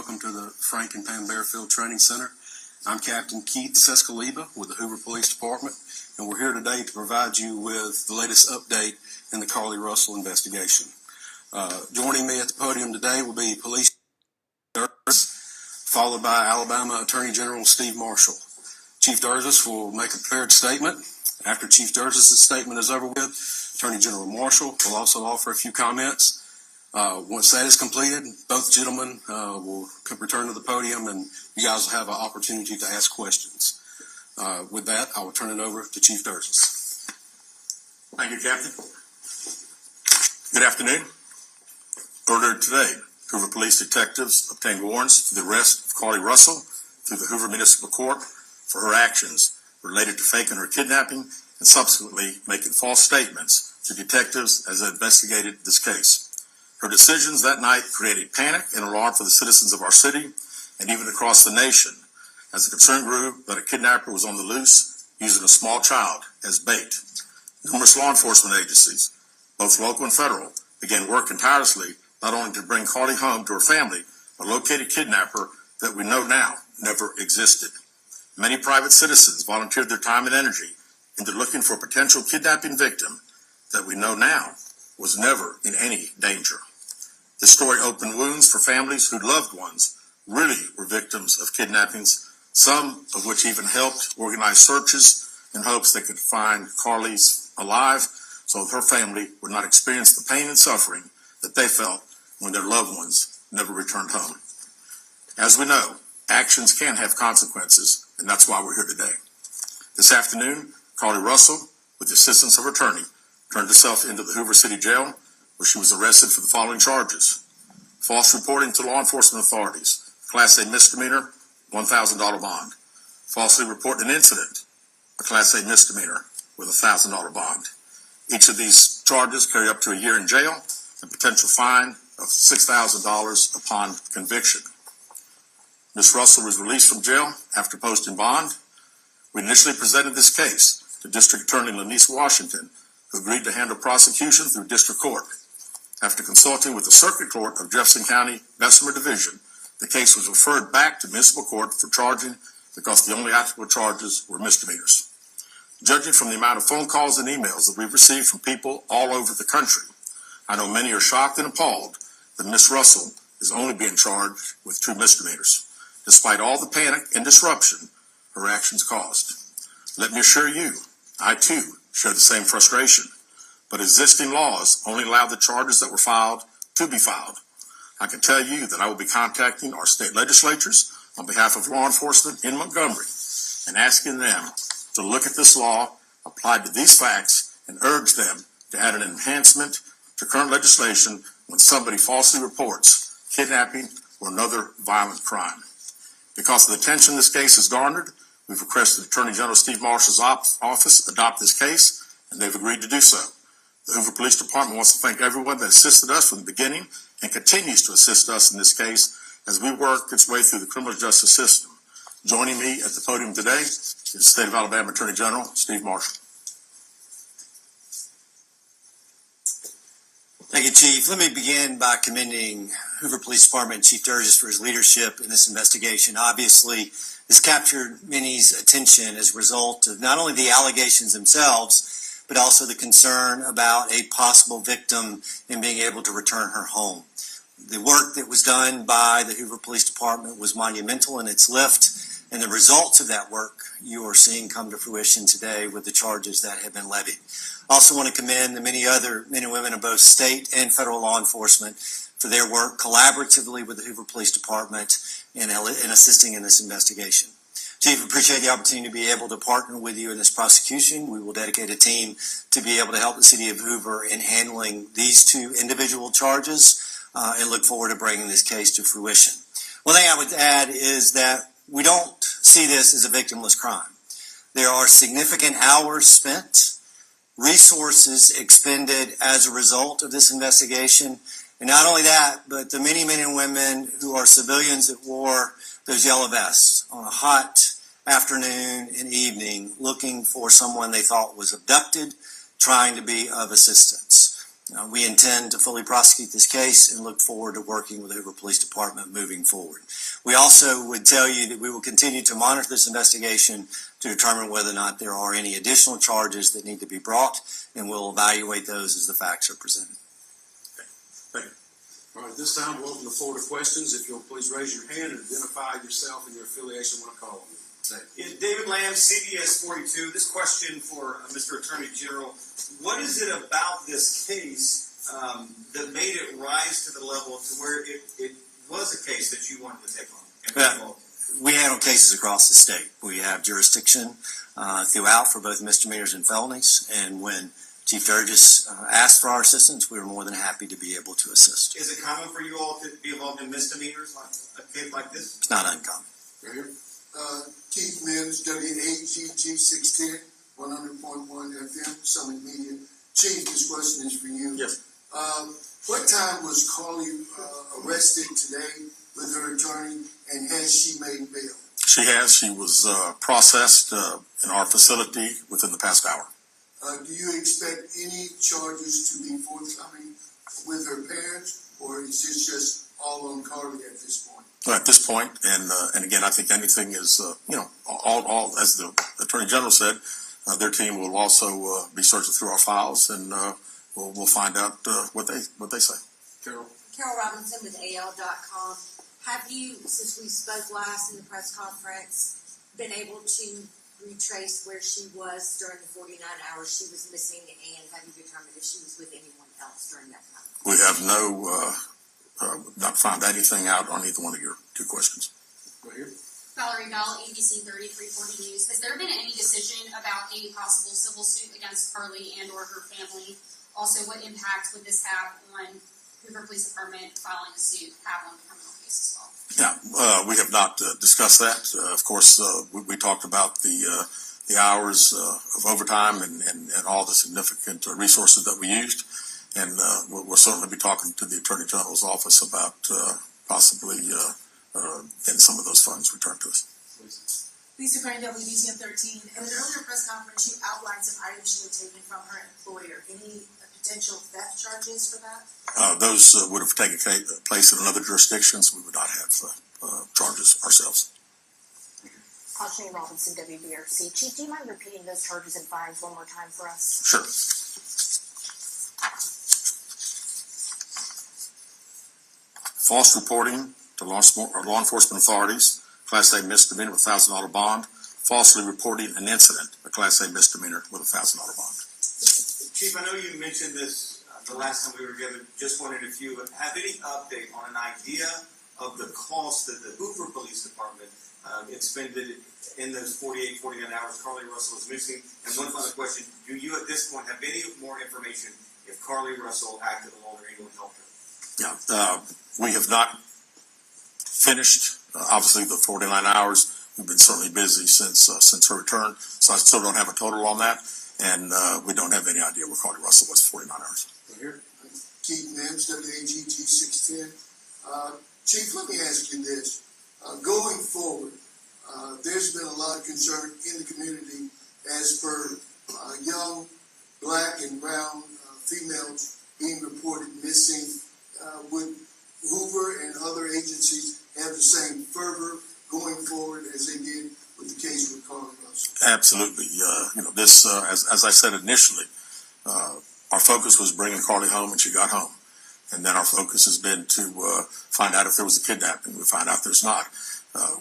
welcome to the Frank and Pam Bearfield Training Center. I'm Captain Keith Sescaliba with the Hoover Police Department, and we're here today to provide you with the latest update in the Carlee Russell investigation. Joining me at the podium today will be Police followed by Alabama Attorney General Steve Marshall. Chief Durgis will make a prepared statement. After Chief Durgis' statement is over with, Attorney General Marshall will also offer a few comments. Once that is completed, both gentlemen will return to the podium and you guys will have an opportunity to ask questions. With that, I will turn it over to Chief Durgis. Thank you, Captain. Good afternoon. Earlier today, Hoover Police detectives obtained warrants for the arrest of Carlee Russell through the Hoover Municipal Court for her actions related to faking her kidnapping and subsequently making false statements to detectives as they investigated this case. Her decisions that night created panic and alarm for the citizens of our city and even across the nation as the concern grew that a kidnapper was on the loose using a small child as bait. Numerous law enforcement agencies, both local and federal, began working tirelessly not only to bring Carlee home to her family, but locate a kidnapper that we know now never existed. Many private citizens volunteered their time and energy into looking for a potential kidnapping victim that we know now was never in any danger. This story opened wounds for families whose loved ones really were victims of kidnappings, some of which even helped organize searches in hopes they could find Carlee's alive so her family would not experience the pain and suffering that they felt when their loved ones never returned home. As we know, actions can have consequences, and that's why we're here today. This afternoon, Carlee Russell, with the assistance of her attorney, turned herself into the Hoover City Jail, where she was arrested for the following charges: false reporting to law enforcement authorities, Class A misdemeanor, $1,000 bond; falsely reporting an incident, a Class A misdemeanor with a $1,000 bond. Each of these charges carry up to a year in jail and potential fine of $6,000 upon conviction. Ms. Russell was released from jail after posting bond. We initially presented this case to District Attorney Lanice Washington, who agreed to handle prosecution through district court. After consulting with the Circuit Court of Jefferson County, Bessemer Division, the case was referred back to municipal court for charging because the only applicable charges were misdemeanors. Judging from the amount of phone calls and emails that we've received from people all over the country, I know many are shocked and appalled that Ms. Russell is only being charged with 2 misdemeanors, despite all the panic and disruption her actions caused. Let me assure you, I too share the same frustration, but existing laws only allow the charges that were filed to be filed. I can tell you that I will be contacting our state legislatures on behalf of law enforcement in Montgomery and asking them to look at this law applied to these facts and urge them to add an enhancement to current legislation when somebody falsely reports kidnapping or another violent crime. Because of the attention this case has garnered, we've requested Attorney General Steve Marshall's office adopt this case, and they've agreed to do so. The Hoover Police Department wants to thank everyone that assisted us from the beginning and continues to assist us in this case as we work its way through the criminal justice system. Joining me at the podium today is the State of Alabama Attorney General Steve Marshall. Thank you, Chief. Let me begin by commending Hoover Police Department Chief Durgis for his leadership in this investigation. Obviously, this captured many's attention as a result of not only the allegations themselves, but also the concern about a possible victim and being able to return her home. The work that was done by the Hoover Police Department was monumental in its lift, and the results of that work you are seeing come to fruition today with the charges that have been levied. I also want to commend the many other men and women of both state and federal law enforcement for their work collaboratively with the Hoover Police Department in assisting in this investigation. Chief, appreciate the opportunity to be able to partner with you in this prosecution. We will dedicate a team to be able to help the city of Hoover in handling these 2 individual charges and look forward to bringing this case to fruition. One thing I would add is that we don't see this as a victimless crime. There are significant hours spent, resources expended as a result of this investigation, and not only that, but the many men and women who are civilians that wore those yellow vests on a hot afternoon and evening looking for someone they thought was abducted, trying to be of assistance. We intend to fully prosecute this case and look forward to working with the Hoover Police Department moving forward. We also would tell you that we will continue to monitor this investigation to determine whether or not there are any additional charges that need to be brought, and we'll evaluate those as the facts are presented. All right, this time we'll open the floor to questions. If you'll please raise your hand and identify yourself and your affiliation when I call on you. Yeah, David Lamb, CBS 42. This question for Mr. Attorney General. What is it about this case that made it rise to the level to where it was a case that you wanted to take on? We handle cases across the state. We have jurisdiction throughout for both misdemeanors and felonies, and when Chief Sturgis asked for our assistance, we were more than happy to be able to assist. Is it common for you all to be involved in misdemeanors like a case like this? It's not uncommon. Right here. Keith Mims, WAGG 610, 100.1 FM, Summit Media. Chief, this question is for you. Yes. What time was Carlee arrested today with her attorney, and has she made bail? She has. She was processed in our facility within the past hour. Do you expect any charges to be forthcoming with her parents, or is this just all on Carlee at this point? At this point, and again, I think anything is, all as the Attorney General said, their team will also be searching through our files, and we'll find out what they say. Carol. Carol Robinson with AL.com. Have you, since we spoke last in the press conference, been able to retrace where she was during the 49 hours she was missing, and have you determined if she was with anyone else during that time? We have not found anything out on either one of your two questions. Right here. Valerie Bell, ABC 3340 News. Has there been any decision about a possible civil suit against Carlee and or her family? Also, what impact would this have on Hoover Police Department filing a suit have on the criminal case as well? Yeah, we have not discussed that. Of course, we talked about the hours of overtime and all the significant resources that we used. And we'll certainly be talking to the Attorney General's office about possibly getting some of those funds returned to us. Lisa Crane, WBTN 13. In an earlier press conference, you outlined some items she had taken from her employer. Any potential theft charges for that? Those would have taken place in another jurisdiction, so we would not have charges ourselves. Carlee Robinson, WBRC. Chief, do you mind repeating those charges and fines one more time for us? Sure. False reporting to law enforcement authorities, Class A misdemeanor with $1,000 bond. Falsely reporting an incident, a Class A misdemeanor with a $1,000 bond. Chief, I know you mentioned this the last time we were together. Just wondered if you have any update on an idea of the cost that the Hoover Police Department expended in those 48, 49 hours Carlee Russell was missing. And one final question, do you at this point have any more information if Carlee Russell acted alone or anyone helped her? Yeah, we have not finished, obviously, the 49 hours. We've been certainly busy since her return, so I still don't have a total on that, and we don't have any idea where Carlee Russell was 49 hours. Right here. Keith Mims, WAGG 610. Chief, let me ask you this. Going forward, there's been a lot of concern in the community as per young black and brown females being reported missing. Would Hoover and other agencies have the same fervor going forward as they did with the case with Carlee Russell? Absolutely. This, as I said initially, our focus was bringing Carlee home, and she got home. And then our focus has been to find out if there was a kidnapping. We find out there's not.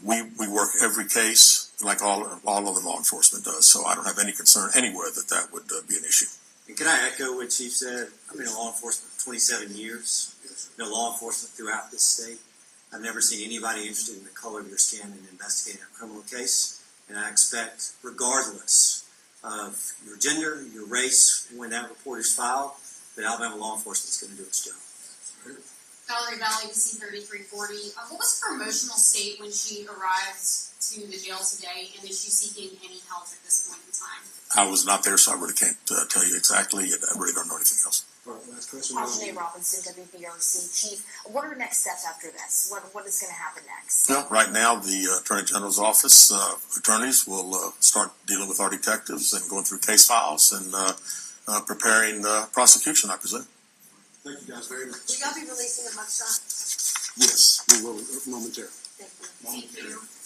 We work every case like all other law enforcement does, so I don't have any concern anywhere that would be an issue. And can I echo what Chief said? I've been in law enforcement for 27 years. No law enforcement throughout this state. I've never seen anybody interested in the color of your skin in investigating a criminal case. And I expect, regardless of your gender, your race, when that report is filed, that Alabama law enforcement is going to do its job. Valerie Bell, ABC 3340. What was her emotional state when she arrived to the jail today, and is she seeking any help at this point in time? I was not there, so I really can't tell you exactly, and I really don't know anything else. All right, last question. Carlee Robinson, WBRC. Chief, what are next steps after this? What is going to happen next? Well, right now, the Attorney General's office attorneys will start dealing with our detectives and going through case files and preparing the prosecution, I presume. Thank you guys very much. Will y'all be releasing a mugshot? Yes, we will momentarily. Thank you. Thank you.